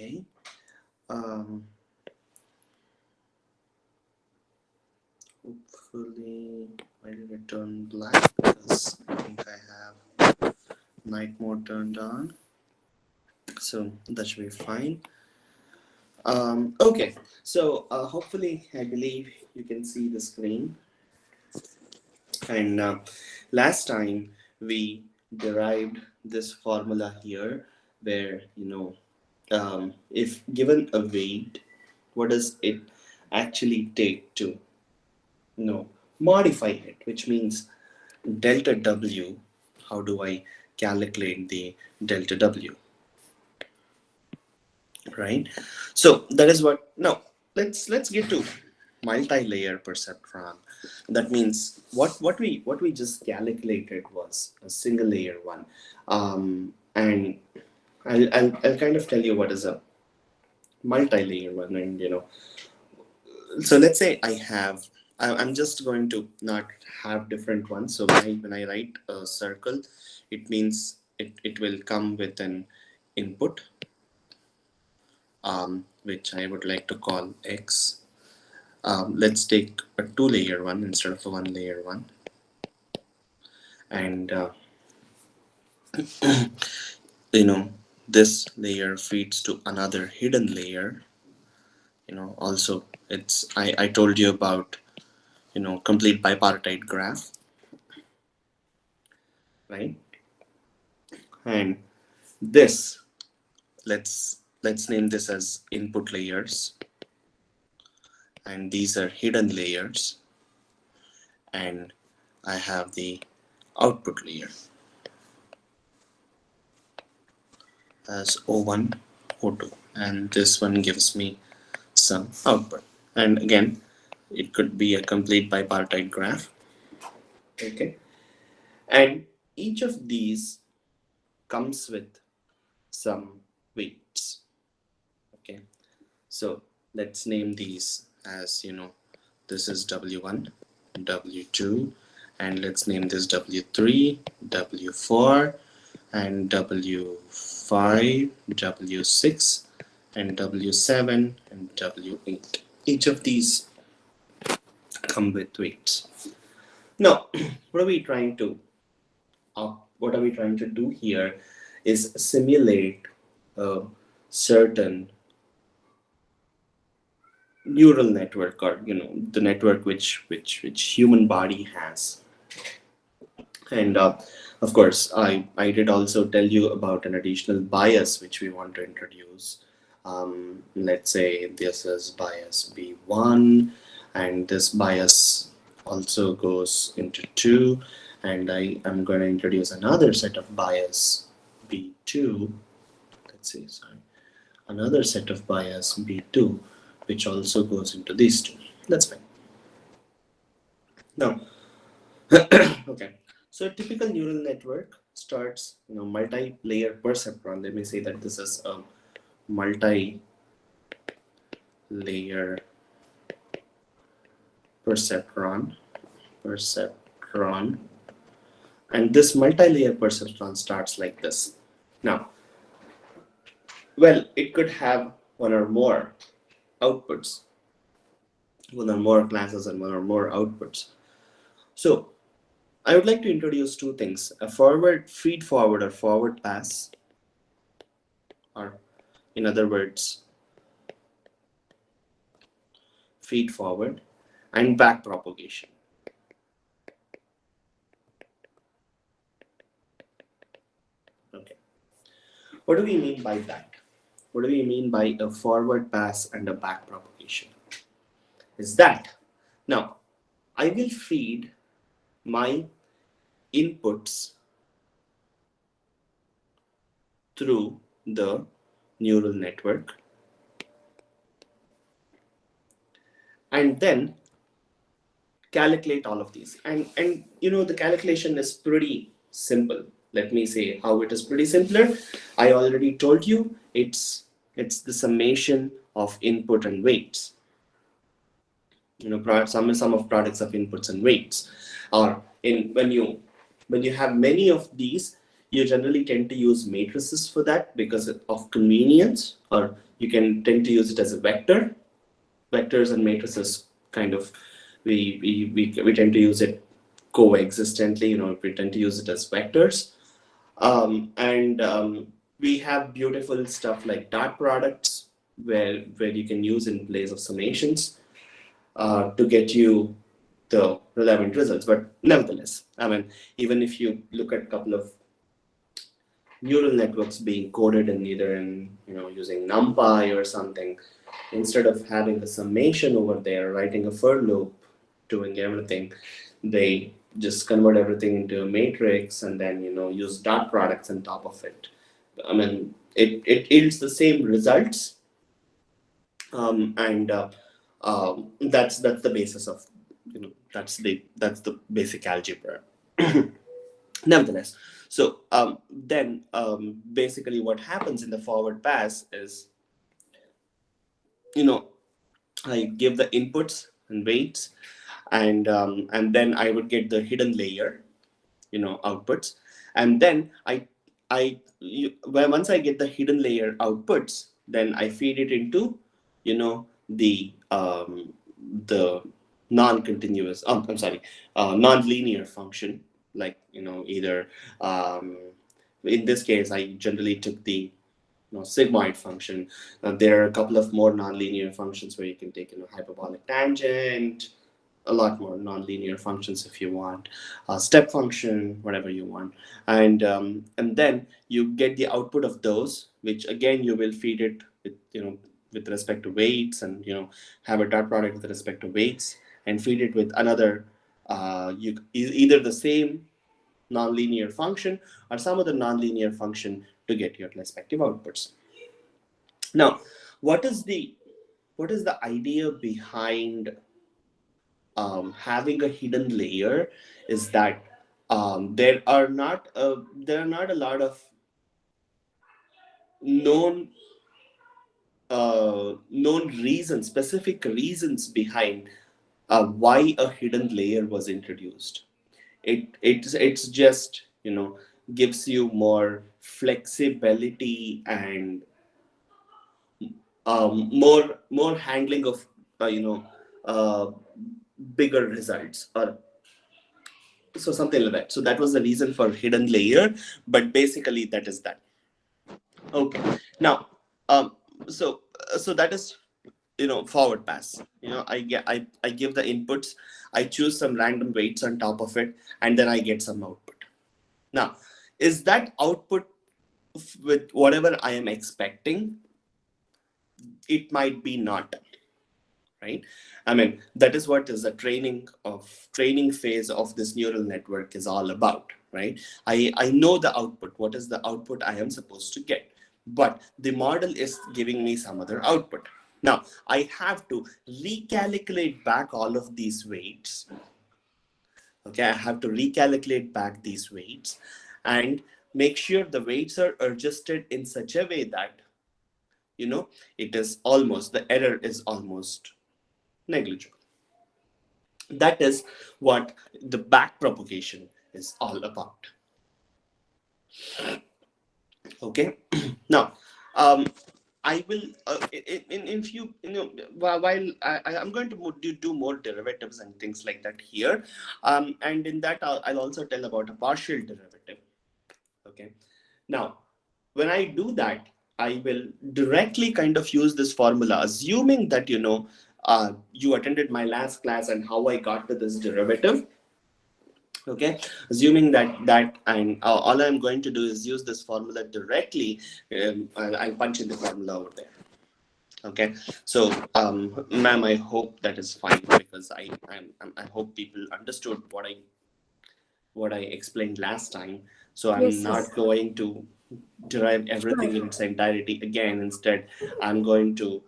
Okay. Um, Hopefully, why did it turn black? Because I think I have night mode turned on. So that should be fine. Okay, so hopefully, I believe you can see the screen. And last time we derived this formula here, where if given a weight, what does it actually take to modify it? Which means delta W. How do I calculate the delta W? Right. So that is what. Now let's get to multi-layer perceptron. That means what we just calculated was a single layer one, and I'll kind of tell you what is a multi-layer one. And so let's say I'm just going to not have different ones. So when I write a circle, it means it will come with an input, which I would like to call X. Let's take a two-layer one instead of a one-layer one. And this layer feeds to another hidden layer. Also I told you about complete bipartite graph, right? And this, let's name this as input layers, and these are hidden layers, and I have the output layer as O1, O2, and this one gives me some output. And again, it could be a complete bipartite graph. Okay, and each of these comes with some weights. Okay, so let's name these as this is W1, W2, and let's name this W3, W4, and W5, W6, and W7, and W8. Each of these come with weights. Now, what are we trying to do here is simulate a certain neural network, or the network which human body has. And of course, I did also tell you about an additional bias which we want to introduce. Let's say this is bias B1, and this bias also goes into 2, and I am going to introduce another set of bias B2. Let's see, sorry, another set of bias B2, which also goes into these two. That's fine. Now, okay. So a typical neural network starts, multi-layer perceptron. Let me say that this is a multi-layer perceptron, and this multi-layer perceptron starts like this. Now, well, it could have one or more outputs, one or more classes, and one or more outputs. So I would like to introduce two things: a feed forward or forward pass, or in other words, feed forward, and back propagation. Okay. What do we mean by that? What do we mean by a forward pass and a back propagation? Is that now I will feed my inputs through the neural network, and then calculate all of these. And the calculation is pretty simple. Let me say how it is pretty simpler. I already told you it's the summation of input and weights. Sum of products of inputs and weights. Or when you have many of these, you generally tend to use matrices for that because of convenience, or You can tend to use it as a vector. Vectors and matrices kind of, we tend to use it coexistently. We tend to use it as vectors. And we have beautiful stuff like dot products, where you can use in place of summations to get you the relevant results. But nevertheless, I mean, even if you look at a couple of neural networks being coded in either in using NumPy or something, instead of having a summation over there, writing a for loop, doing everything, they just convert everything into a matrix and then use dot products on top of it. I mean, it yields the same results, and that's the basis of that's the basic algebra. Nevertheless, so then basically what happens in the forward pass is, I give the inputs and weights, and then I would get the hidden layer, outputs, and then once I get the hidden layer outputs, then I feed it into, the non-continuous. I'm sorry, non-linear function, like either in this case I generally took the sigmoid function. There are a couple of more nonlinear functions where you can take hyperbolic tangent, a lot more nonlinear functions if you want, step function, whatever you want, and then you get the output of those, which again you will feed it with respect to weights, and have a dot product with respect to weights, and feed it with another either the same nonlinear function or some other nonlinear function to get your respective outputs. Now, what is the idea behind having a hidden layer? Is that there are not a lot of known reasons, specific reasons behind why a hidden layer was introduced. It's just gives you more flexibility and more handling of uh, bigger results, or so something like that. So that was the reason for hidden layer, but basically that is that. Okay, now so that is forward pass. I give the inputs, I choose some random weights on top of it, and then I get some output. Now, is that output with whatever I am expecting? It might be not, right? I mean, that is what is the training phase of this neural network is all about, right? I know the output, what is the output I am supposed to get, but the model is giving me some other output. Now I have to recalculate back all of these weights. Okay, I have to recalculate back these weights and make sure the weights are adjusted in such a way that it is almost, the error is almost negligible. That is what the back propagation is all about. Okay, now I will in few while I'm going to do more derivatives and things like that here, and in that I'll also tell about a partial derivative. Okay, now when I do that, I will directly kind of use this formula, assuming that you attended my last class and how I got to this derivative. Okay, assuming that and all I'm going to do is use this formula directly. I'll punch in the formula over there. Okay, so ma'am, I hope that is fine, because I hope people understood what I explained last time. So I'm Yes, not yes. going to derive everything Sure. in its entirety again. Instead, I'm going to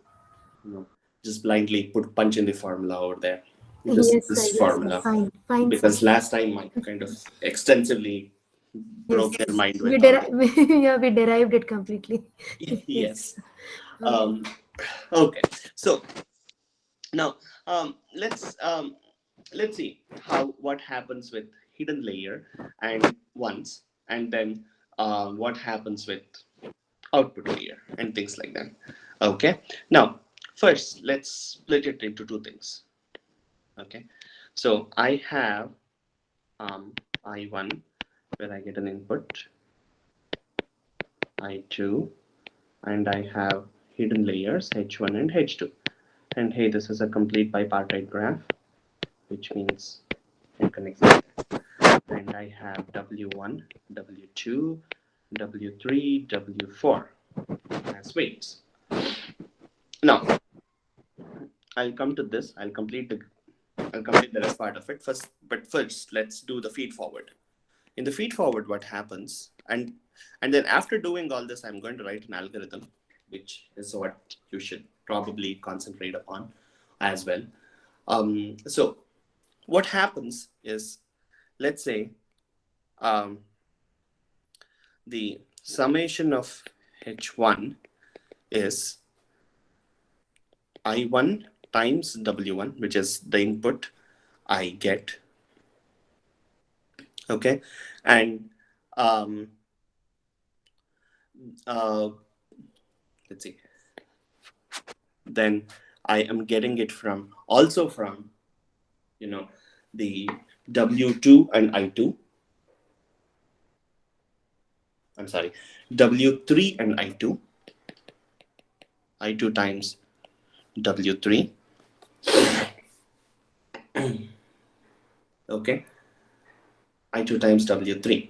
just blindly punch in the formula over there. Yes, sir. This Yes, sir. formula, Fine. Fine, sir. because last time I kind of extensively Yes, broke their yes. mind We with all deri this. yeah, we derived it completely. Yes. Yes. Okay. Okay. So now let's see what happens with hidden layer and once, and then what happens with output layer and things like that. Okay, now first let's split it into two things. Okay, so I have I1 where I get an input, I2, and I have hidden layers H1 and H2. And hey, this is a complete bipartite graph, which means it connects like that. And I have W1, W2, W3, W4 as weights. Now, I'll come to this. I'll complete the rest part of it first. But first, let's do the feed forward. In the feed forward, what happens, and then after doing all this, I'm going to write an algorithm, which is what you should probably concentrate upon as well. So what happens is, let's say um, the summation of H1 is I1 times W1, which is the input I get. Okay, and um, uh, let's see, then I am getting it from also from the W2 and I2. I'm sorry, W3 and I2. I2 times W3. Okay, I2 times W3.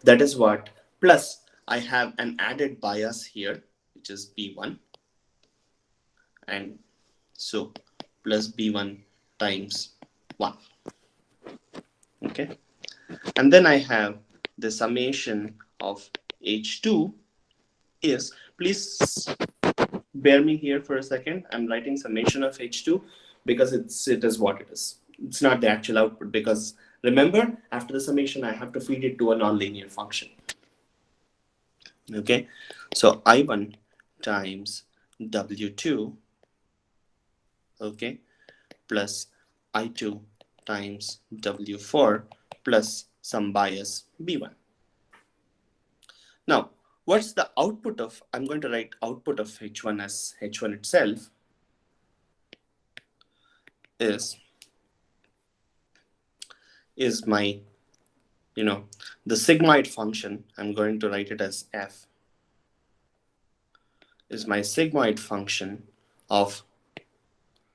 That is what, plus I have an added bias here, which is B1, and so plus B1 times 1. Okay, and then I have the summation of H2 is, please bear me here for a second. I'm writing summation of H2 because it is what it is. It's not the actual output, because remember, after the summation I have to feed it to a nonlinear function. Okay, so I1 times W2, okay, plus I2 times W4 plus some bias B1. Now, what's the output of, I'm going to write output of H1 as H1 itself is my, the sigmoid function. I'm going to write it as F, is my sigmoid function of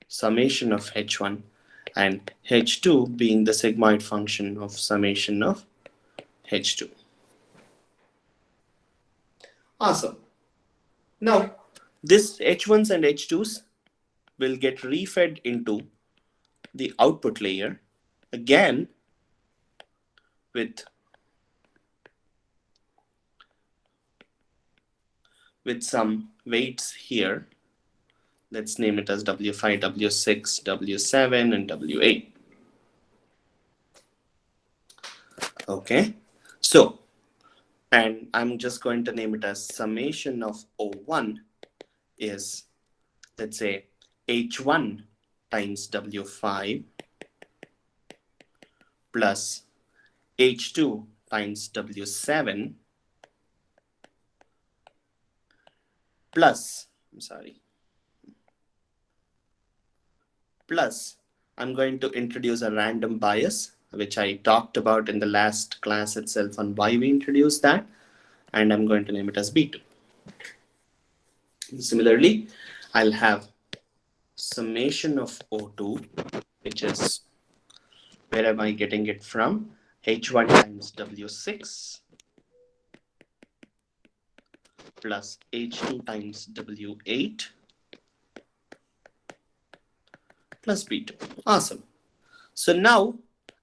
summation of H1 and H2 being the sigmoid function of summation of H2. Awesome. Now, this H1s and H2s will get refed into the output layer again with some weights here. Let's name it as W5, W6, W7, and W8. Okay, so, and I'm just going to name it as summation of O1 is, let's say, H1 times W5 plus H2 times W7 plus, plus I'm going to introduce a random bias, which I talked about in the last class itself on why we introduced that, and I'm going to name it as B2. Similarly, I'll have summation of O2, which is, where am I getting it from? H1 times W6 plus H2 times W8 plus B2. Awesome. So now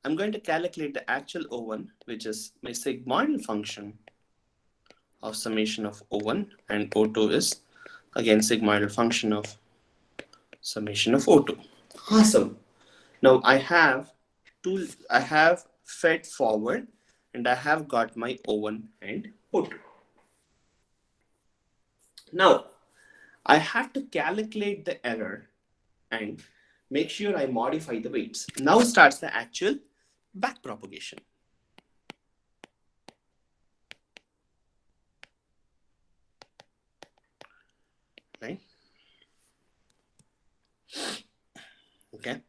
I'm going to calculate the actual O1, which is my sigmoidal function of summation of O1, and O2 is again sigmoidal function of summation of O2. Awesome. Now I have fed forward and I have got my O1 and O2. Now I have to calculate the error and make sure I modify the weights. Now starts the actual back propagation. Right? Okay.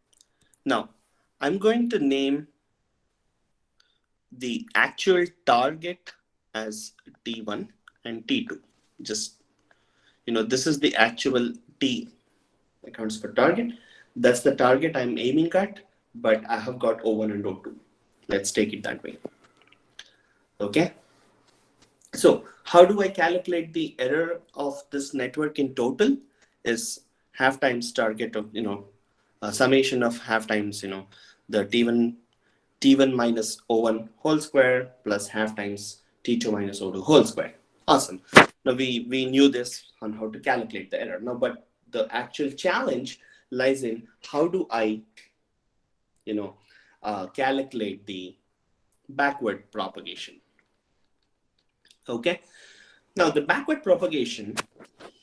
Now, I'm going to name the actual target as T1 and T2. Just, this is the actual T accounts for target. That's the target I'm aiming at, but I have got O1 and O2. Let's take it that way. Okay. So how do I calculate the error of this network in total? Is half times target of, summation of half times, the T1 minus O1 whole square plus half times T2 minus O2 whole square. Awesome. Now we knew this on how to calculate the error. Now, but the actual challenge lies in how do I, calculate the backward propagation. Okay. Now the backward propagation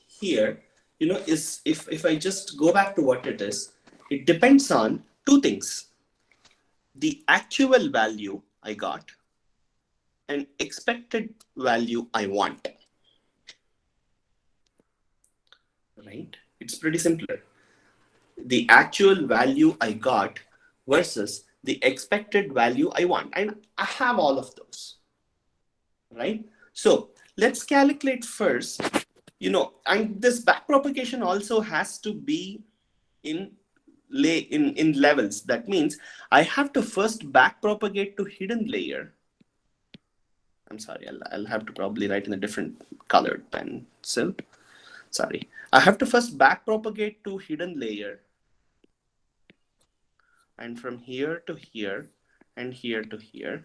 here, is if I just go back to what it is, it depends on two things: the actual value I got and expected value I want. Right? It's pretty simpler. The actual value I got versus the expected value I want. And I have all of those. Right? So let's calculate first, and this backpropagation also has to be in levels. That means I have to first backpropagate to hidden layer. I'm sorry, I'll have to probably write in a different colored pencil. Sorry. I have to first backpropagate to hidden layer. And from here to here and here to here.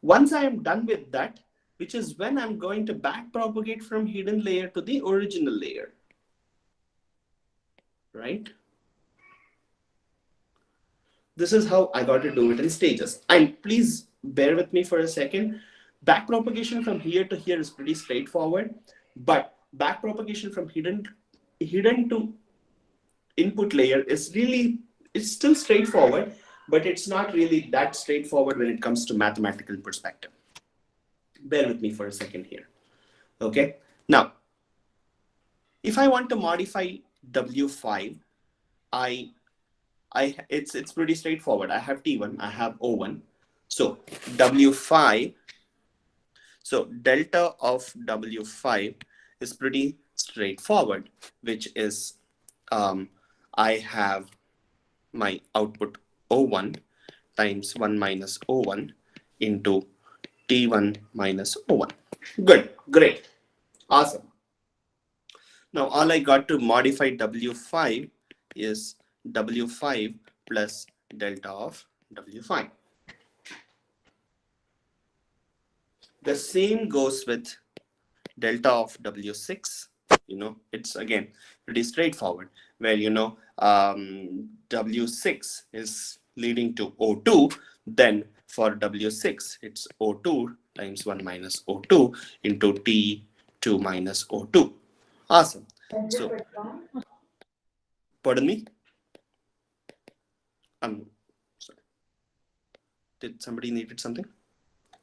Once I am done with that, which is when I'm going to backpropagate from hidden layer to the original layer. Right? This is how I got to do it in stages. And please bear with me for a second. Backpropagation from here to here is pretty straightforward, but backpropagation from hidden to input layer is really, it's still straightforward, but it's not really that straightforward when it comes to mathematical perspective. Bear with me for a second here. Okay. Now, if I want to modify W5, it's pretty straightforward. I have T1, I have O1. So W5, so delta of W5 is pretty straightforward, which is I have my output O1 times 1 minus O1 into T1 minus O1. Good, great, awesome. Now all I got to modify W5 is W5 plus delta of W5. The same goes with delta of W6. It's again pretty straightforward, where W6 is leading to O2. Then for W6, it's O2 times 1 minus O2 into T2 minus O2. Awesome. So, pardon me? Sorry. Did somebody needed something?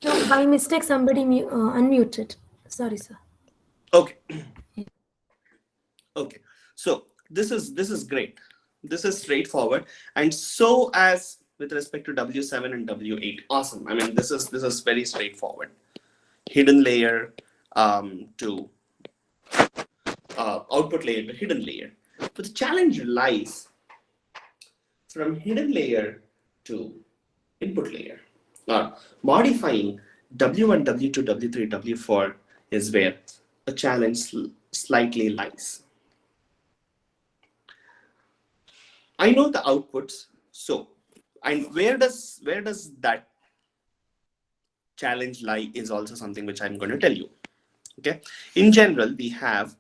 No, by mistake somebody unmuted. Sorry, sir. Okay. Okay. So this is great. This is straightforward, and so as with respect to W7 and W8. Awesome. I mean, this is very straightforward. Hidden layer to output layer to hidden layer. But the challenge lies from hidden layer to input layer. Modifying W1, W2, W3, W4 is where a challenge slightly lies. I know the outputs, so and where does that challenge lie is also something which I'm going to tell you. Okay, in general we have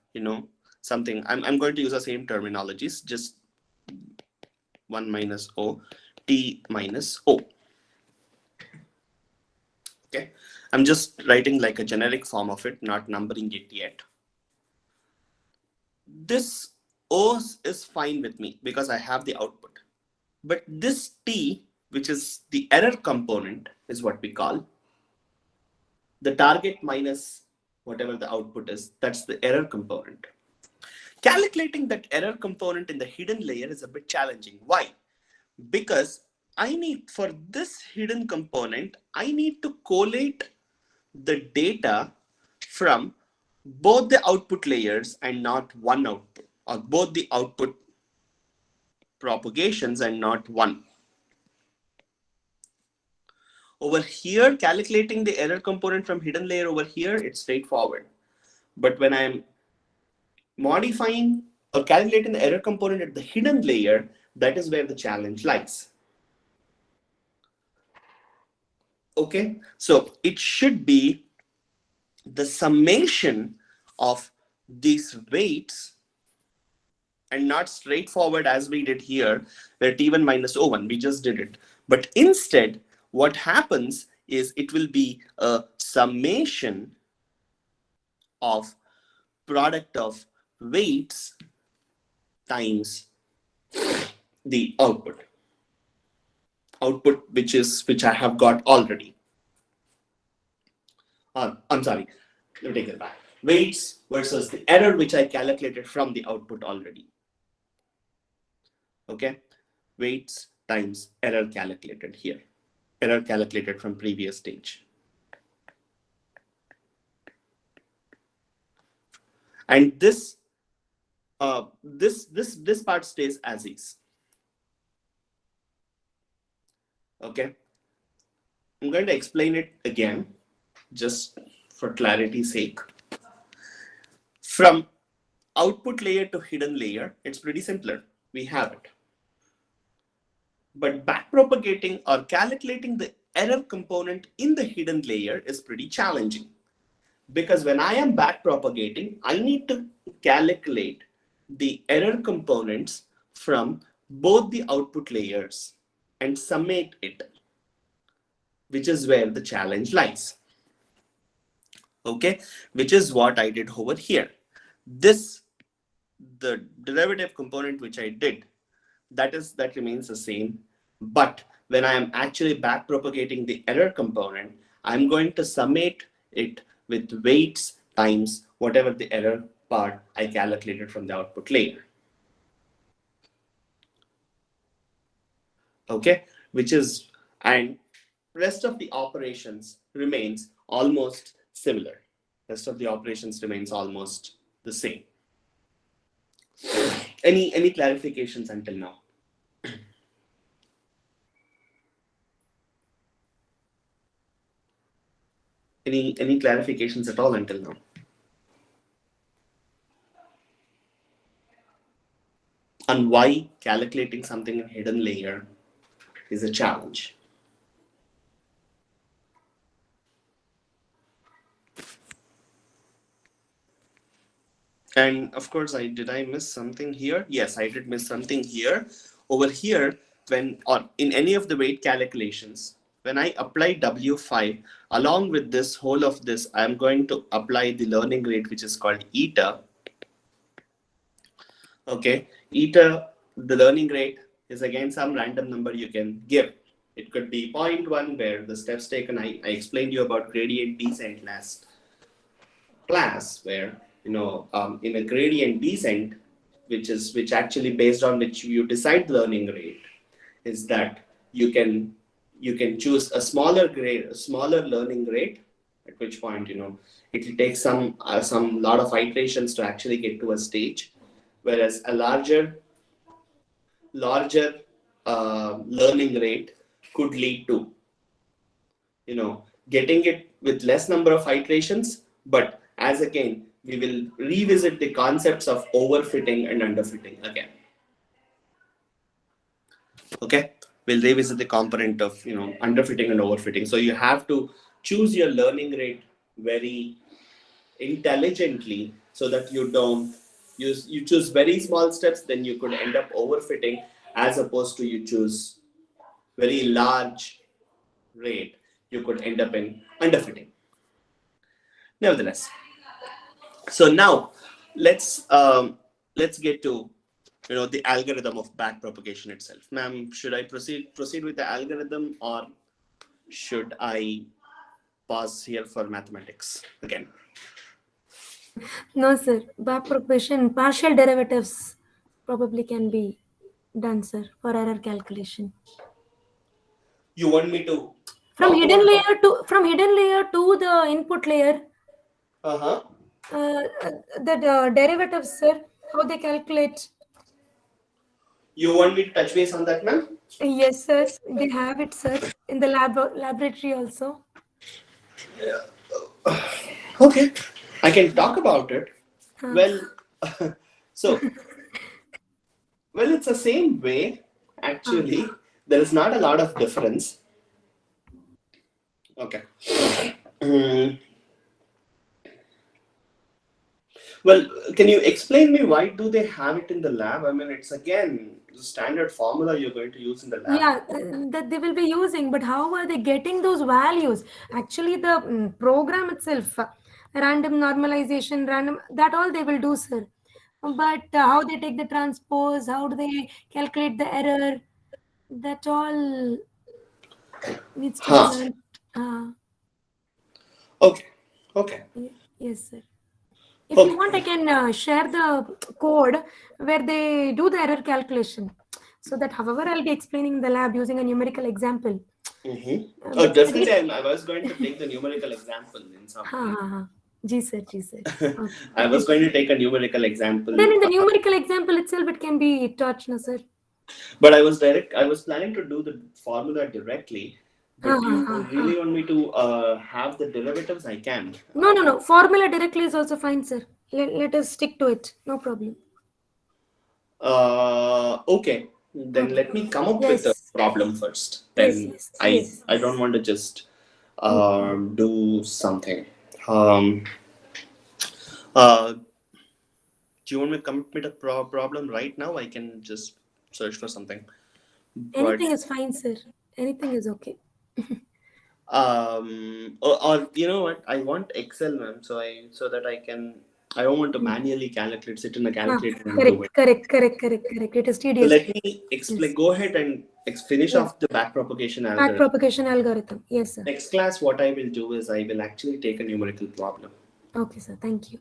something. I'm going to use the same terminologies, just 1 minus O, T minus O. Okay, I'm just writing like a generic form of it, not numbering it yet. This O is fine with me because I have the output. But this T, which is the error component, is what we call the target minus whatever the output is. That's the error component. Calculating that error component in the hidden layer is a bit challenging. Why? because I need, for this hidden component, I need to collate the data from both the output layers and not one output, or both the output propagations and not one. Over here, calculating the error component from hidden layer over here, it's straightforward. But when I'm modifying or calculating the error component at the hidden layer, that is where the challenge lies. Okay, so it should be the summation of these weights and not straightforward as we did here, where T1 minus O1, we just did it. But instead, what happens is it will be a summation of product of weights times the output which I have got already. I'm sorry, let me take it back. Weights versus the error which I calculated from the output already. Okay, weights times error calculated here, error calculated from previous stage. And this part stays as is. Okay, I'm going to explain it again just for clarity's sake. From output layer to hidden layer, it's pretty simpler. We have it. But backpropagating or calculating the error component in the hidden layer is pretty challenging. Because when I am backpropagating, I need to calculate the error components from both the output layers and summate it, which is where the challenge lies. Okay, which is what I did over here. The derivative component which I did, that remains the same. But when I am actually backpropagating the error component, I'm going to summate it with weights times whatever the error part I calculated from the output layer. Okay, which is, and rest of the operations remains almost similar. Rest of the operations remains almost the same. Any clarifications until now? Any clarifications at all until now? On why calculating something in hidden layer is a challenge. And of course, did I miss something here? Yes, I did miss something here. Over here, when, or in any of the weight calculations, when I apply W5, along with this whole of this, I'm going to apply the learning rate, which is called eta. Okay, eta, the learning rate is again some random number you can give. It could be 0.1, where the steps taken, I explained you about gradient descent last class, where in a gradient descent, which actually based on which you decide the learning rate, is that you can choose a smaller learning rate, at which point it will take some lot of iterations to actually get to a stage, whereas a larger learning rate could lead to getting it with less number of iterations. But as again, we will revisit the concepts of overfitting and underfitting again. Okay, we'll revisit the component of underfitting and overfitting. So you have to choose your learning rate very intelligently, so that you don't you choose very small steps, then you could end up overfitting, as opposed to you choose very large rate, you could end up in underfitting. Nevertheless, so now let's get to the algorithm of backpropagation itself. Ma'am, should I proceed with the algorithm, or should I pause here for mathematics again? No, sir. Backpropagation, partial derivatives probably can be Done, sir. For error calculation. You want me to From talk hidden about the layer to the input layer, uh-huh. the derivatives, sir, how they calculate. You want me to touch base on that, ma'am? Yes, sir. They have it, sir, in the laboratory also. Okay, I can talk about it. Huh. Well, so well, it's the same way. Huh. Actually, there is not a lot of difference. Okay. Mm, well, can you explain me why do they have it in the lab? I mean, it's again the standard formula you're going to use in the lab. Yeah, that they will be using, but how are they getting those values? Actually, the program itself, random normalization, random, that all they will do, sir. But how they take the transpose, how do they calculate the error, that all needs to be Huh. learned. Uh, Okay. Okay. yes, sir. If you Okay. want, I can share the code where they do the error calculation. So that, however, I'll be explaining in the lab using a numerical example. Mm-hmm. Oh, But definitely. if I was going to take the numerical example in some ha way. ha ha, ji sir, ji sir. I was Okay. going to take a numerical example, Then in the numerical example itself, it can be taught, no sir. but I was planning to do the formula directly. Ha But ha you ha ha. really want me to have the derivatives? I can. No, no, no. Formula directly is also fine, sir. Let us stick to it. No problem. Okay. Then Okay. let me come up with the Yes. problem first. Yes. Then Yes. I Yes. I don't want to just No problem. do something. Um, uh, do you want me to come up with a problem right now? I can just search for something. But Anything is fine, sir. Anything is okay. or you know what? I want Excel, ma'am. So that I can. I don't want to Hmm. manually calculate, sit in a Ah, calculator and do correct, it. correct, correct, correct, correct. It is So tedious. let me explain. Yes. Go ahead and finish Yes. off the backpropagation Back algorithm. propagation algorithm. Yes, sir. Next class, what I will do is I will actually take a numerical problem Okay, sir. Thank you.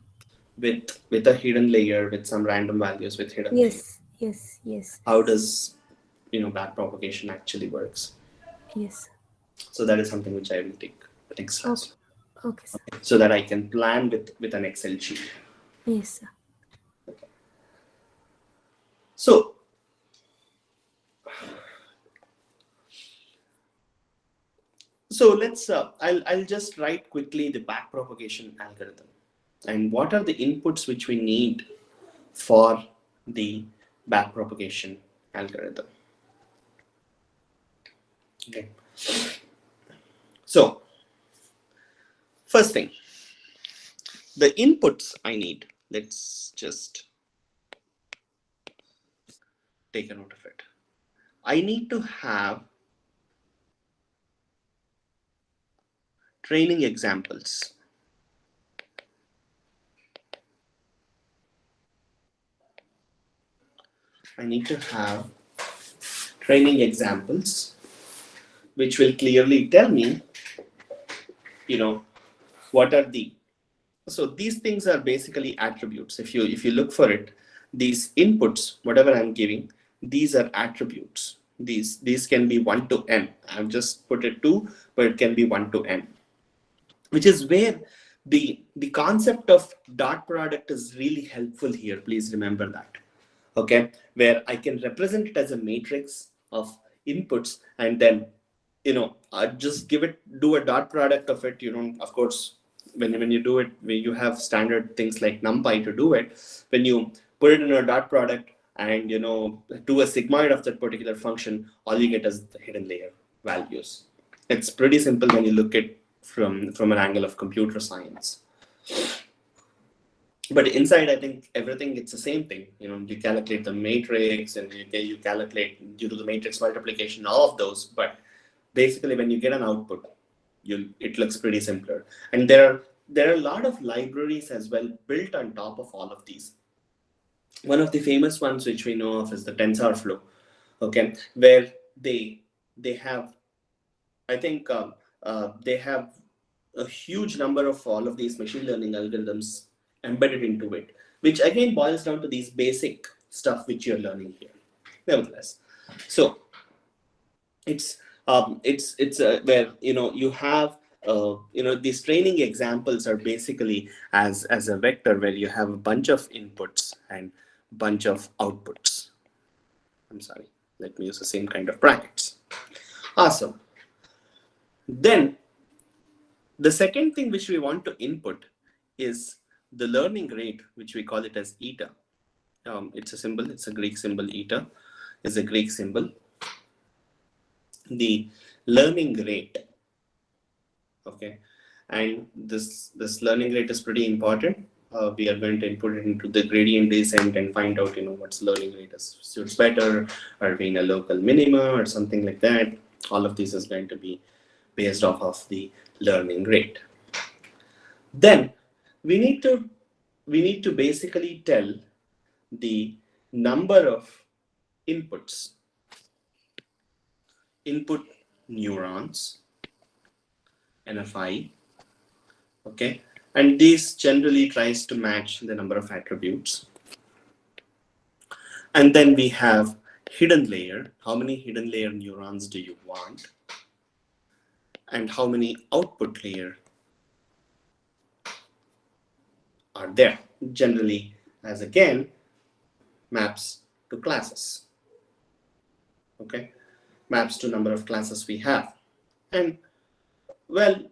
with a hidden layer with some random values with hidden layer. Yes, yes, yes, How does backpropagation actually works? yes. So that is something which I will take the next Okay, class, okay, sir. so that I can plan with an Excel sheet. Yes, sir. So let's I'll just write quickly the backpropagation algorithm and what are the inputs which we need for the backpropagation algorithm. Okay. So first thing, the inputs I need. Let's just take a note of it. I need to have training examples. I need to have training examples which will clearly tell me, what are the. So these things are basically attributes. If you look for it, these inputs, whatever I'm giving, these are attributes. These can be 1 to n. I've just put it 2, but it can be 1 to n, which is where the concept of dot product is really helpful here. Please remember that. Okay, where I can represent it as a matrix of inputs and then just do a dot product of it. Of course, when you do it, you have standard things like numpy to do it. When you put it in a dot product and do a sigmoid of that particular function, all you get is the hidden layer values. It's pretty simple when you look at from an angle of computer science. But inside, I think everything, it's the same thing. You calculate the matrix and you calculate, you do the matrix multiplication, all of those. But basically, when you get an output, it looks pretty simpler. And there are a lot of libraries as well built on top of all of these. One of the famous ones which we know of is the Tensorflow, okay, where they have, I think, they have a huge number of all of these machine learning algorithms embedded into it, which again boils down to these basic stuff which you're learning here. Nevertheless, so it's where you have these training examples are basically as a vector where you have a bunch of inputs and bunch of outputs. I'm sorry, let me use the same kind of brackets. Awesome. Then the second thing which we want to input is the learning rate, which we call it as eta. It's a symbol, it's a Greek symbol. Eta is a Greek symbol. The learning rate, okay, and this learning rate is pretty important. We are going to input it into the gradient descent and find out what's learning rate is suits better. Are we in a local minima or something like that? All of this is going to be based off of the learning rate. Then we need to basically tell the number of inputs, input neurons, NFI, okay, and this generally tries to match the number of attributes. And then we have hidden layer. How many hidden layer neurons do you want? And how many output layer are there? Generally, as again, maps to classes, okay, maps to number of classes we have. And well,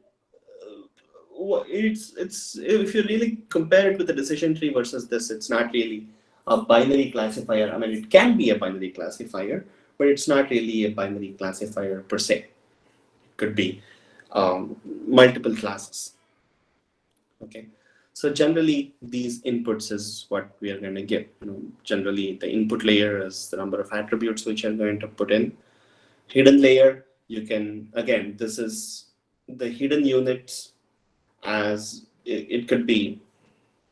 it's if you really compare it with the decision tree versus this, it's not really a binary classifier. I mean, it can be a binary classifier, but it's not really a binary classifier per se. It could be multiple classes. Okay, so generally these inputs is what we are going to give. Generally the input layer is the number of attributes which are going to put in. Hidden layer, you can, again, this is the hidden units, as it could be,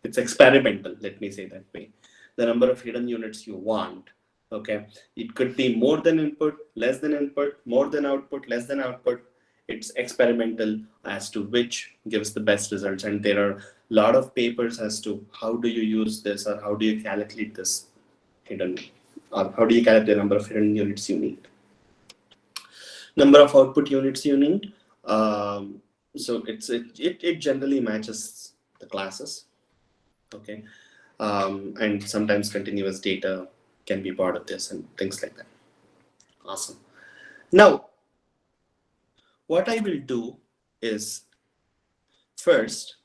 it's experimental, let me say that way. The number of hidden units you want, okay, it could be more than input, less than input, more than output, less than output. It's experimental as to which gives the best results, and there are a lot of papers as to how do you use this, or how do you calculate this hidden, or how do you calculate the number of hidden units you need, number of output units you need. So it generally matches the classes, okay, and sometimes continuous data can be part of this and things like that. Awesome. Now, what I will do is, first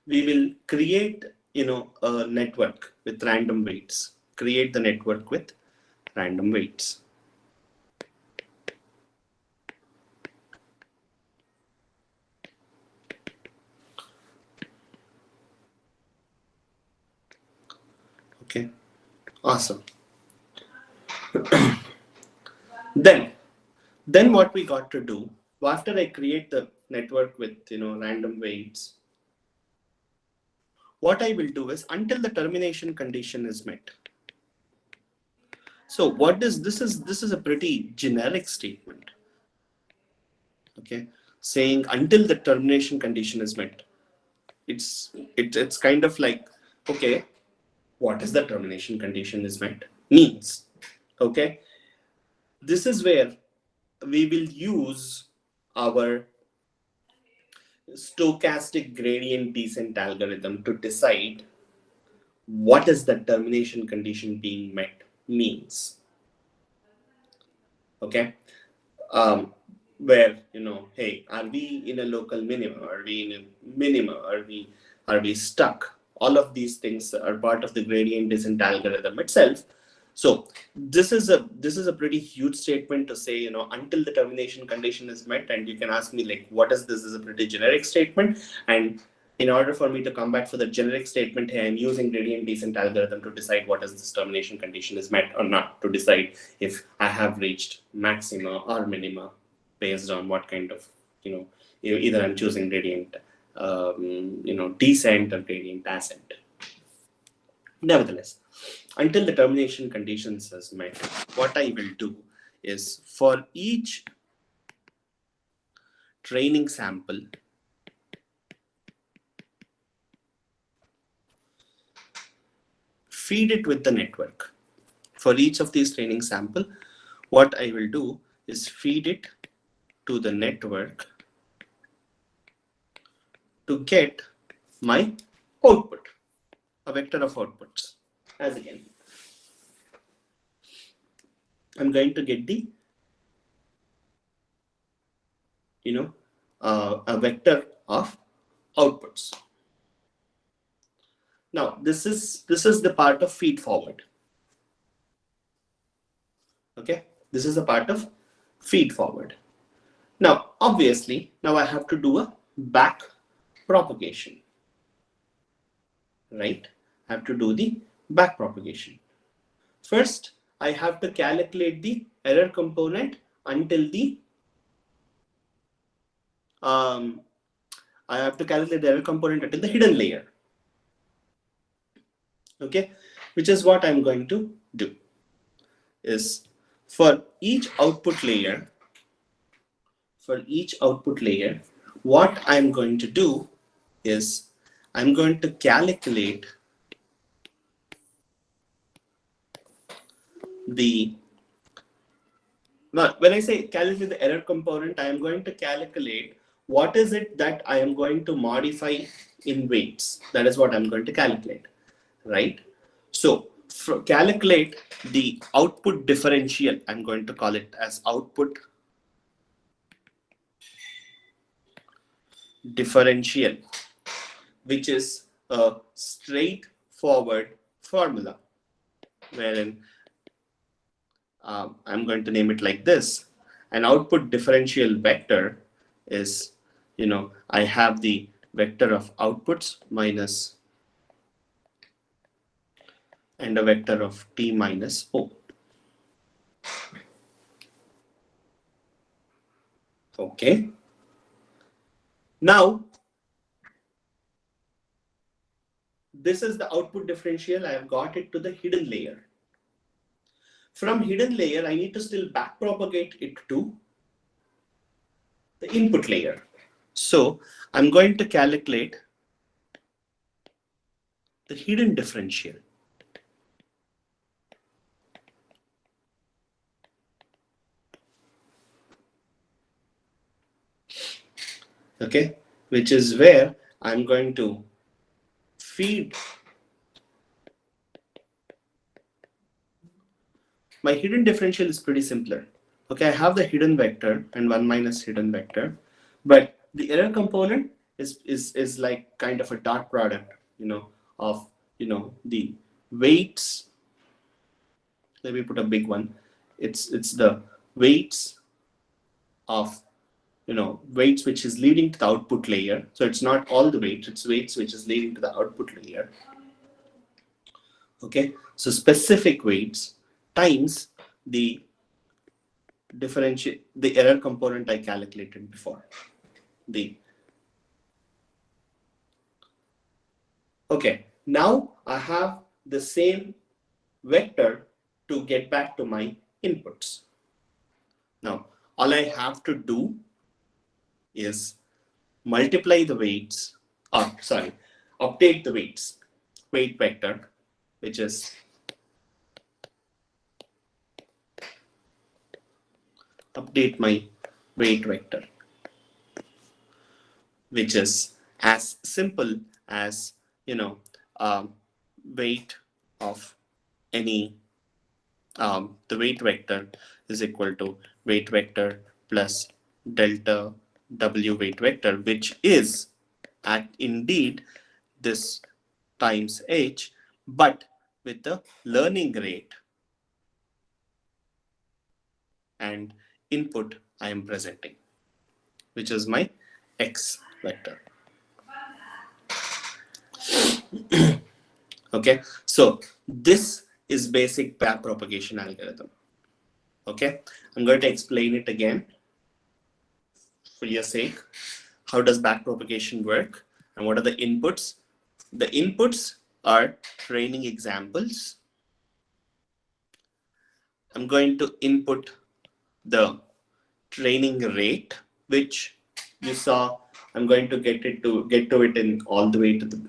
we will create a network with random weights. Create the network with random weights. Okay, awesome. Then what we got to do, after I create the network with random weights, what I will do is, until the termination condition is met. So what is this is a pretty generic statement, okay, saying until the termination condition is met. It's kind of like, okay, what is the termination condition is met means, okay. This is where we will use our stochastic gradient descent algorithm to decide what is the termination condition being met means, okay. Where hey, are we in a local minima, are we in a minima, are we stuck? All of these things are part of the gradient descent algorithm itself. So this is a pretty huge statement to say, until the termination condition is met. And you can ask me, like, what is this? Is a pretty generic statement, and in order for me to come back for the generic statement, hey, I'm using gradient descent algorithm to decide what is this termination condition is met or not, to decide if I have reached maxima or minima based on what kind of, either I'm choosing gradient, descent or gradient ascent. Nevertheless, until the termination conditions is met, what I will do is, for each training sample, feed it with the network. For each of these training sample, what I will do is feed it to the network to get my output, a vector of outputs. As again, I'm going to get the, a vector of outputs. Now, this is the part of feed forward. Okay, this is the part of feed forward. Now, obviously, now I have to do a back propagation, right? I have to do the back propagation. First, I have to calculate the error component until the hidden layer. Okay, which is what I'm going to do. Is for each output layer, what I'm going to do is I'm going to calculate the, when I say calculate the error component, I am going to calculate what is it that I am going to modify in weights. That is what I'm going to calculate, right? So calculate the output differential. I'm going to call it as output differential, which is a straightforward formula, wherein I'm going to name it like this. An output differential vector is, I have the vector of outputs minus and a vector of t minus o. Okay. Now, this is the output differential. I have got it to the hidden layer. From hidden layer, I need to still backpropagate it to the input layer. So I'm going to calculate the hidden differential. Okay, which is where I'm going to feed my hidden differential. Is pretty simpler. Okay, I have the hidden vector and 1 minus hidden vector, but the error component is like kind of a dot product, of the weights. Let me put a big one. It's the weights of weights which is leading to the output layer. So it's not all the weights, it's weights which is leading to the output layer. Okay, so specific weights times the error component I calculated before. Okay, now I have the same vector to get back to my inputs. Now, all I have to do is multiply the weights, update the weight vector, which is update my weight vector, which is as simple as weight of any the weight vector is equal to weight vector plus delta w weight vector, which is indeed this times h, but with the learning rate and input I am presenting, which is my x vector. Okay, so this is basic backpropagation algorithm. Okay, I'm going to explain it again for your sake. How does backpropagation work and what are the inputs? The inputs are training examples. I'm going to input the training rate, which you saw. I'm going to get to it in all the way to the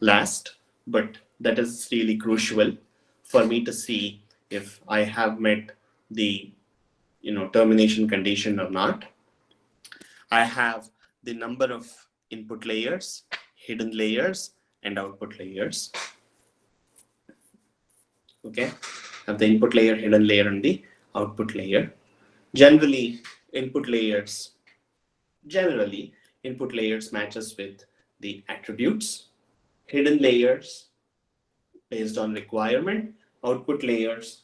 last, but that is really crucial for me to see if I have met the termination condition or not. I have the number of input layers, hidden layers, and output layers. Okay, have the input layer, hidden layer, and the output layer. Generally, input layers generally input layers matches with the attributes, hidden layers based on requirement, output layers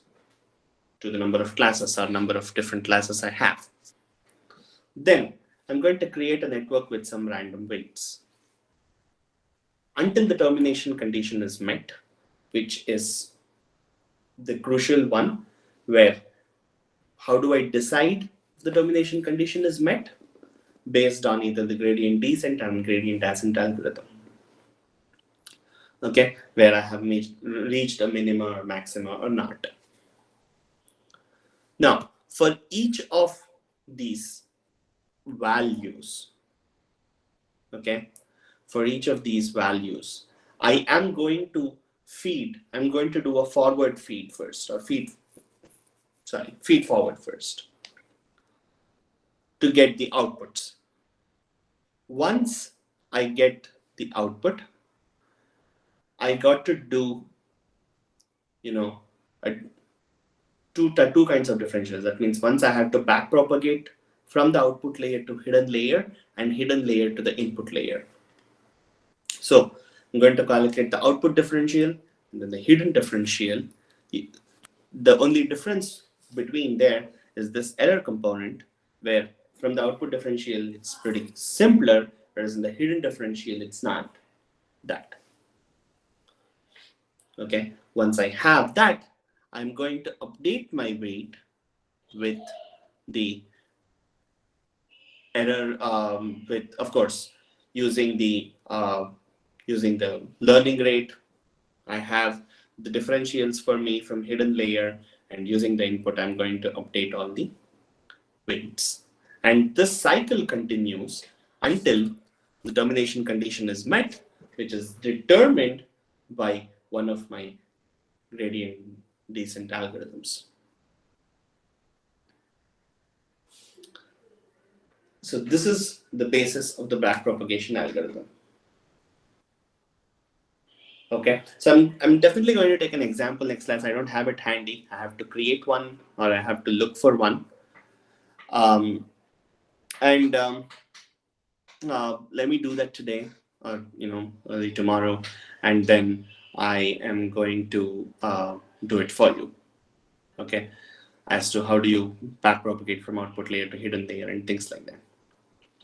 to the number of classes or number of different classes I have. Then I'm going to create a network with some random weights until the termination condition is met, which is the crucial one, where how do I decide if the termination condition is met? Based on either the gradient descent and gradient ascent algorithm. Okay, where I have reached a minima or maxima or not. Now, for each of these values, okay, for each of these values, I am going to I'm going to do a forward feed first, or feed forward first to get the outputs. Once I get the output, I got to do, two kinds of differentials. That means once I have to back propagate from the output layer to hidden layer and hidden layer to the input layer. So I'm going to calculate the output differential and then the hidden differential. The only difference between there is this error component, where from the output differential it's pretty simpler, whereas in the hidden differential it's not that. Okay, once I have that, I'm going to update my weight with the error, with, of course, using the learning rate. I have the differentials for me from hidden layer, and using the input, I'm going to update all the weights. And this cycle continues until the termination condition is met, which is determined by one of my gradient descent algorithms. So this is the basis of the backpropagation algorithm. Okay, so I'm definitely going to take an example next class. I don't have it handy. I have to create one, or I have to look for one. Let me do that today, or early tomorrow, and then I am going to do it for you. Okay, as to how do you backpropagate from output layer to hidden layer and things like that.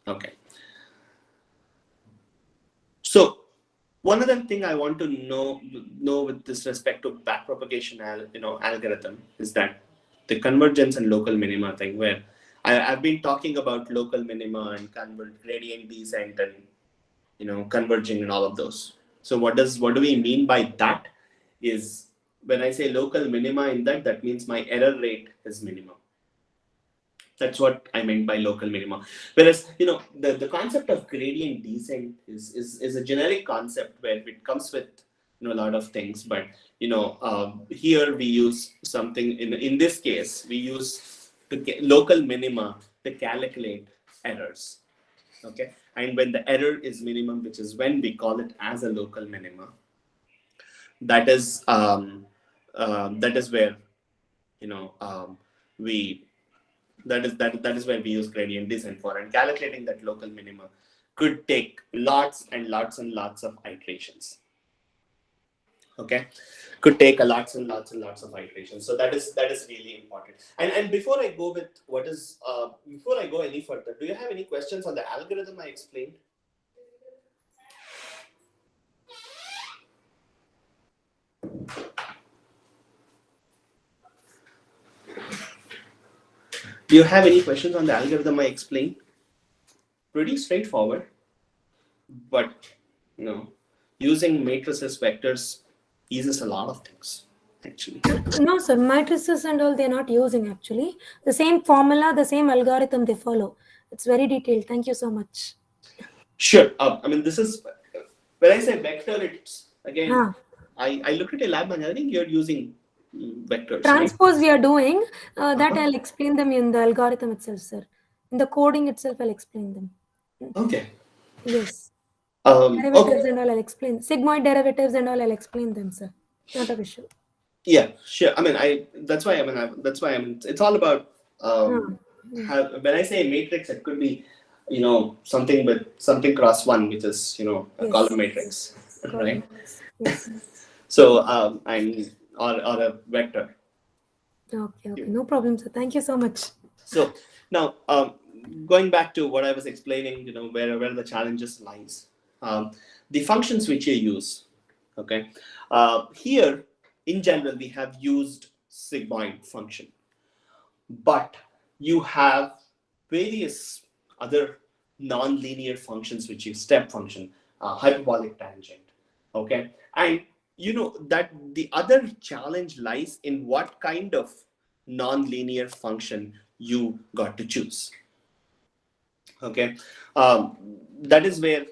Okay. So one other thing I want to know with this respect to backpropagation algorithm is that the convergence and local minima thing, where I've been talking about local minima and gradient descent and converging and all of those. So what do we mean by that? Is when I say local minima in that means my error rate is minimum. That's what I meant by local minima. Whereas, the concept of gradient descent is a generic concept where it comes with a lot of things. But here we use something in this case we use local minima to calculate errors. Okay, and when the error is minimum, which is when we call it as a local minima, that is where we. That is where we use gradient descent for, and calculating that local minima could take lots and lots and lots of iterations. Okay, could take lots and lots and lots of iterations. So that is really important. And before I go with before I go any further, do you have any questions on the algorithm I explained? Do you have any questions on the algorithm I explained? Pretty straightforward, but using matrices, vectors eases a lot of things, actually. No, sir, matrices and all they're not using actually. The same formula, the same algorithm they follow. It's very detailed. Thank you so much. Sure. I mean, this is when I say vector, it's again I looked at a lab and I think you're using vectors, right? Transpose we are doing, that Uh-huh. I'll explain them in the algorithm itself, sir. In the coding itself, I'll explain them. Mm, Okay. yes. Okay. Derivatives and all I'll explain. Sigmoid derivatives and all I'll explain them, sir. Not a issue. Yeah, sure. I mean, that's why that's why it's all about Ah, mm, when I say matrix, it could be, something with something cross one, which is, a column yes. matrix, right? Columns. Yes. So, and or a vector. Okay, okay. No problem, sir. Thank you so much. So now, going back to what I was explaining, where the challenges lies, the functions which you use. Okay, here in general we have used sigmoid function, but you have various other non-linear functions which use step function, hyperbolic tangent. Okay, and that the other challenge lies in what kind of non-linear function you got to choose. Okay, that is where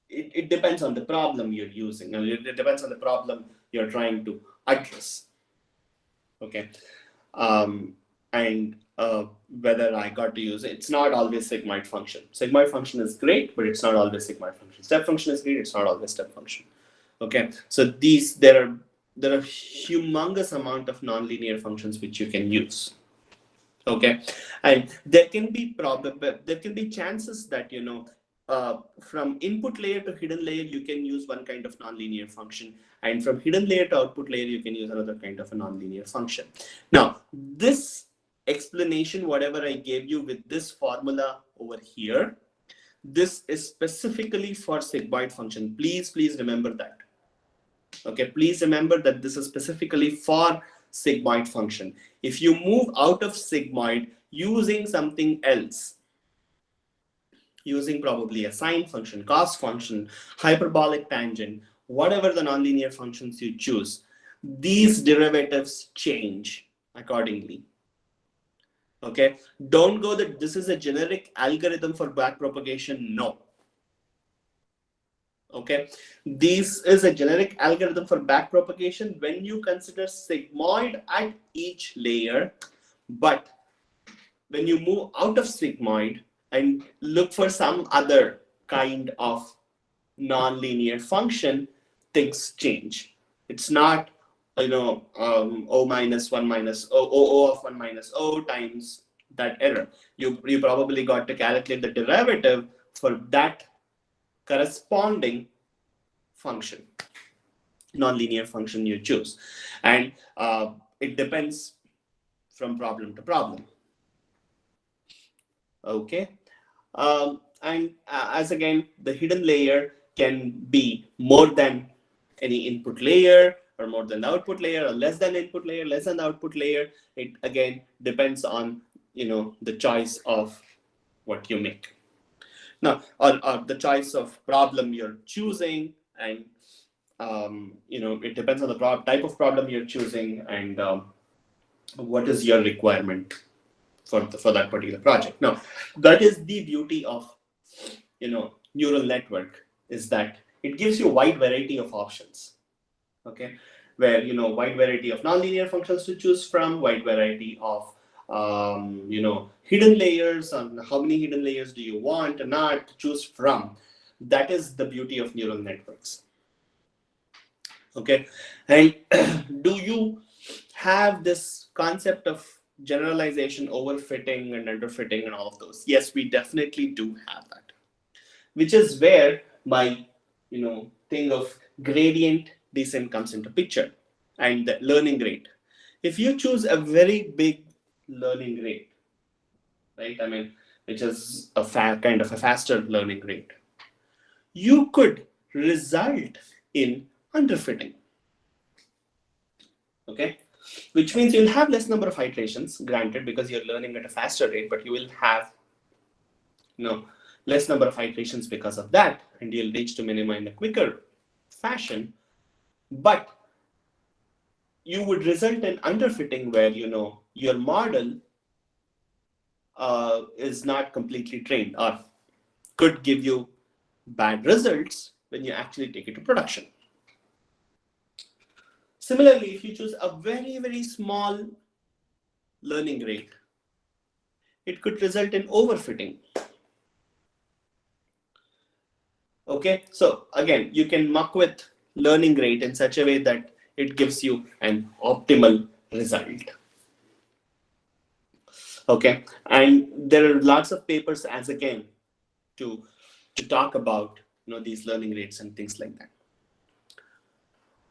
it depends on the problem you're using, and it depends on the problem you're trying to address. Okay, and whether I got to use it. It's not always sigmoid function. Sigmoid function is great, but it's not always sigmoid function. Step function is great, it's not always step function. Okay, so there are humongous amount of nonlinear functions which you can use. Okay, and there can be chances that from input layer to hidden layer you can use one kind of nonlinear function, and from hidden layer to output layer you can use another kind of a nonlinear function. Now this explanation, whatever I gave you with this formula over here, this is specifically for sigmoid function. Please remember that. Okay, please remember that this is specifically for sigmoid function. If you move out of sigmoid using something else, using probably a sine function, cos function, hyperbolic tangent, whatever the nonlinear functions you choose, these derivatives change accordingly. Okay, don't go that this is a generic algorithm for backpropagation. No. Okay, this is a generic algorithm for backpropagation when you consider sigmoid at each layer, but when you move out of sigmoid and look for some other kind of nonlinear function, things change. It's not o minus 1 minus o of 1 minus o times that error. You probably got to calculate the derivative for that corresponding function, nonlinear function you choose, and it depends from problem to problem. Okay, and as again, the hidden layer can be more than any input layer, or more than the output layer, or less than input layer, less than the output layer. It again depends on the choice of what you make. Now, or the choice of problem you're choosing, and it depends on the type of problem you're choosing, and what is your requirement for that particular project. Now, that is the beauty of neural network, is that it gives you a wide variety of options. Okay, where wide variety of nonlinear functions to choose from, wide variety of hidden layers, and how many hidden layers do you want and not to choose from. That is the beauty of neural networks. Okay, and do you have this concept of generalization, overfitting and underfitting and all of those? Yes, we definitely do have that, which is where my thing of gradient descent comes into picture, and the learning rate. If you choose a very big learning rate, right, I mean, which is a kind of a faster learning rate, you could result in underfitting. Okay, which means you'll have less number of iterations, granted, because you're learning at a faster rate, but you will have less number of iterations because of that, and you'll reach to minima in a quicker fashion. But you would result in underfitting, where your model is not completely trained, or could give you bad results when you actually take it to production. Similarly, if you choose a very, very small learning rate, it could result in overfitting. Okay, so again, you can muck with learning rate in such a way that it gives you an optimal result. Okay, and there are lots of papers as again to talk about these learning rates and things like that.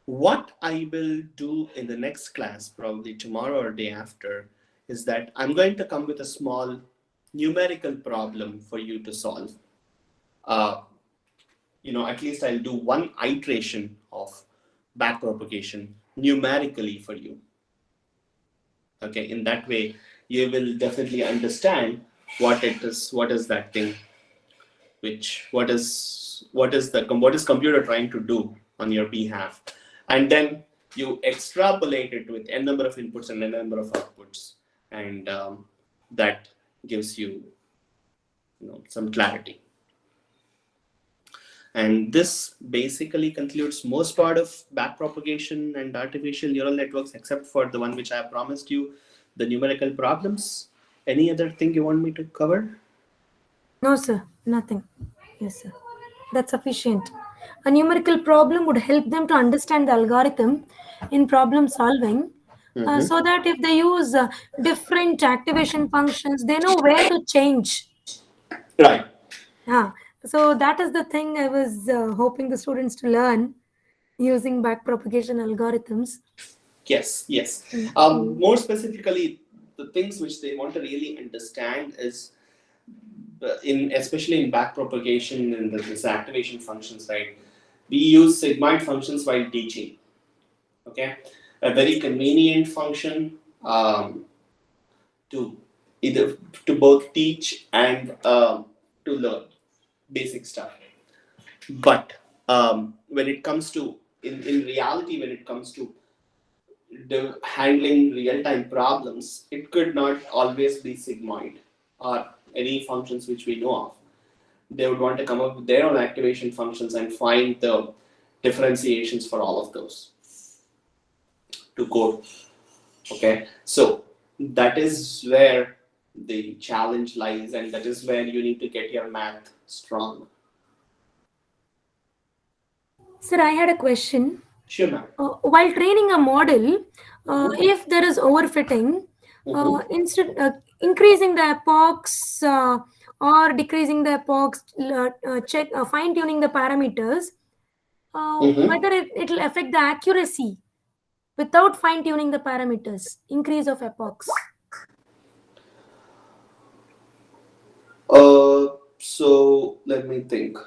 What I will do in the next class, probably tomorrow or day after, is that I'm going to come with a small numerical problem for you to solve. Uh, at least I'll do one iteration of backpropagation numerically for you. Okay, in that way, you will definitely understand what it is, what is that thing, what is computer trying to do on your behalf, and then you extrapolate it with n number of inputs and n number of outputs, and that gives you, some clarity. And this basically concludes most part of backpropagation and artificial neural networks, except for the one which I have promised you, the numerical problems. Any other thing you want me to cover? No, sir, nothing. Yes, sir. That's sufficient. A numerical problem would help them to understand the algorithm in problem solving, Mm-hmm. so that if they use different activation functions, they know where to change. Right. Yeah. So that is the thing I was hoping the students to learn using backpropagation algorithms. Yes, yes. Mm. More specifically, the things which they want to really understand is in especially in backpropagation and this activation functions, right? We use sigmoid functions while teaching. Okay, a very convenient function to either to both teach and to learn basic stuff. But when it comes to in reality, when it comes to handling real-time problems, it could not always be sigmoid or any functions which we know of. They would want to come up with their own activation functions and find the differentiations for all of those to code. Okay, so that is where the challenge lies, and that is where you need to get your math strong. Sir, I had a question. Sure, ma'am. While training a model, Mm-hmm. if there is overfitting, Mm-hmm. instead increasing the epochs or decreasing the epochs, check fine tuning the parameters, Mm-hmm. whether it will affect the accuracy without fine tuning the parameters, increase of epochs. So let me think.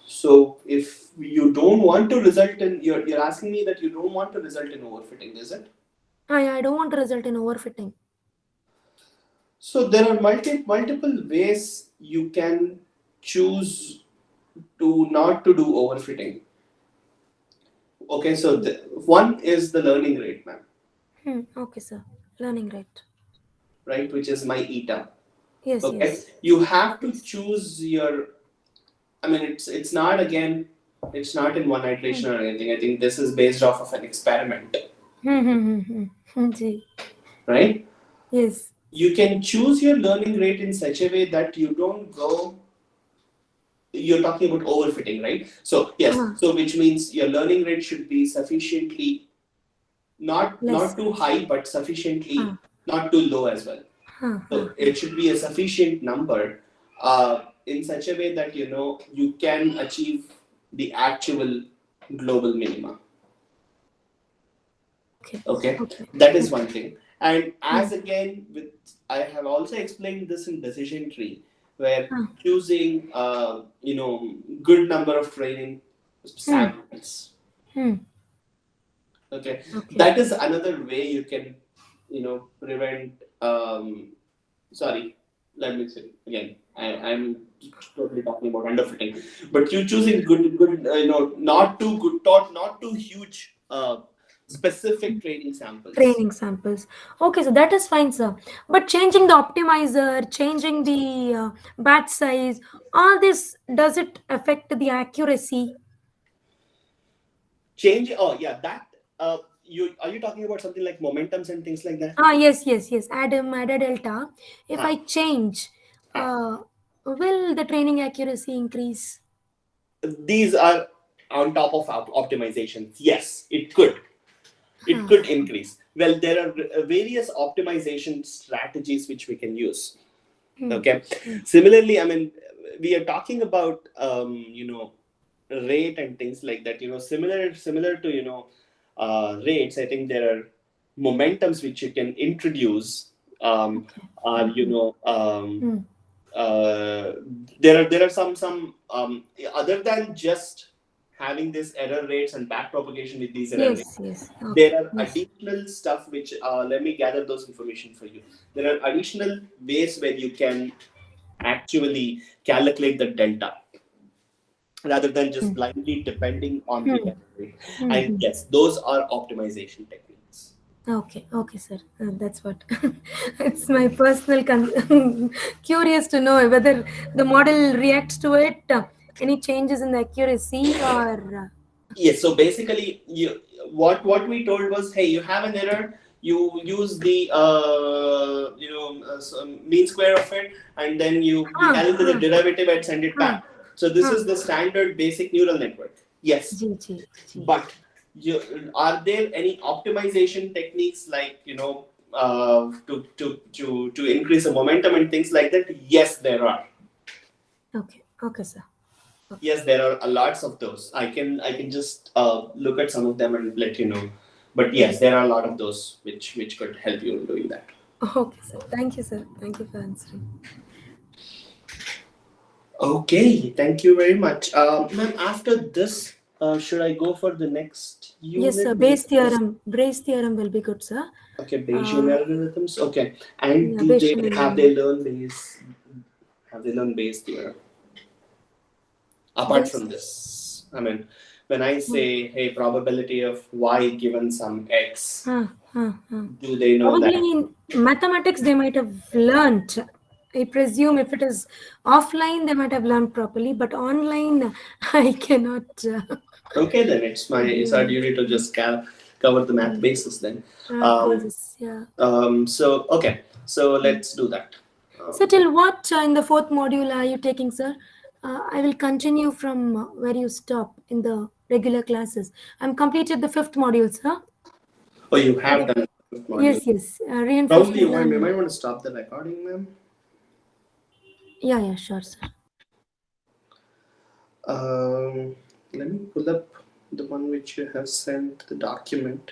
So if you don't want to result in, you're asking me that you don't want to result in overfitting, is it? I don't want to result in overfitting. So there are multiple ways you can choose to not to do overfitting. Okay, so one is the learning rate, ma'am, Okay, sir. Learning rate. right, which is my eta. Yes, Okay, yes. you have to Yes. choose your. I mean, it's not again, it's not in one Hmm. iteration or anything. I think this is based off of an experiment, Ji. right? Yes. You can choose your learning rate in such a way that you don't go. You're talking about overfitting, right? So yes, Uh, so which means your learning rate should be sufficiently not Less. too high, but Uh, sufficiently not too low as well. uh, uh, So it should be a sufficient number in such a way that you can achieve the actual global minima. okay. Okay, Okay. that is Okay. one thing. And Hmm. as again with I have also explained this in decision tree, where Uh, choosing good number of training hmm. samples. Hmm. Okay, Okay. that is another way you can prevent. Sorry, let me say again. I'm totally talking about underfitting, but you choosing good, not too good, not too huge, specific training samples. Training samples. Okay, so that is fine, sir. But changing the optimizer, changing the batch size, all this, does it affect the accuracy? Change. Oh yeah, that. you are you talking about something like momentums and things like that? Yes, yes, yes. Add a delta. If Huh. I change, Huh. will the training accuracy increase? These are on top of optimizations. Yes, it could. It Huh. could increase. Well, there are various optimization strategies which we can use. Hmm. Okay. Hmm. Similarly, I mean, we are talking about rate and things like that. Similar to rates. I think there are momentums which you can introduce. Okay. Are Hmm. Hmm. uh, there are some other than just having this error rates and back propagation with these error rates. Yes, yes. Okay. There are Yes. additional stuff which let me gather those information for you. There are additional ways where you can actually calculate the delta rather than just Hmm. blindly depending on the Hmm. error rate. Hmm. And Hmm. yes, those are optimization techniques. Okay, okay, sir. That's what. It's my personal curious to know whether the model reacts to it, any changes in the accuracy or. Yes, so basically, what we told was, hey, you have an error. You use the mean square of it, and then you Ah, calculate the ah, derivative and send it ah, back. So this ah. is the standard basic neural network. Yes, G, G, G. but are there any optimization techniques like to increase the momentum and things like that? Yes, there are. Okay, okay, sir. Okay, Yes, there are a lots of those. I can just look at some of them and let you know. But hmm. yes, there are a lot of those which could help you in doing that. Okay, sir. Thank you, sir. Thank you for answering. Okay, thank you very much. Ma'am, after this, should I go for the next Yes, sir. unit, which is Bayes theorem will be good, sir. okay, Bayesian Uh, algorithms? Okay, and yeah, do they Bayesian have algorithm. they learned Bayes theorem? Apart Bayes. from this, I mean, when I Hmm. say, hey, probability of y given some x, Huh, huh, huh. do they know Probably that? in mathematics they might have learnt. I presume if it is offline they might have learned properly, but online I cannot Okay, then it's our give. duty to just cover the math Mm, basis then. Um, basis, yeah. so okay, so Mm. let's do that. So Um, till what in the fourth module are you taking, sir? I will continue from where you stop in the regular classes. I'm completed the fifth module, sir. oh, you For have the done the fifth module. yes, yes, Probably reinforcement you learning. might want to stop the recording, ma'am. Yeah, yeah, sure, sir. Um, let me pull up the one which you have sent the document.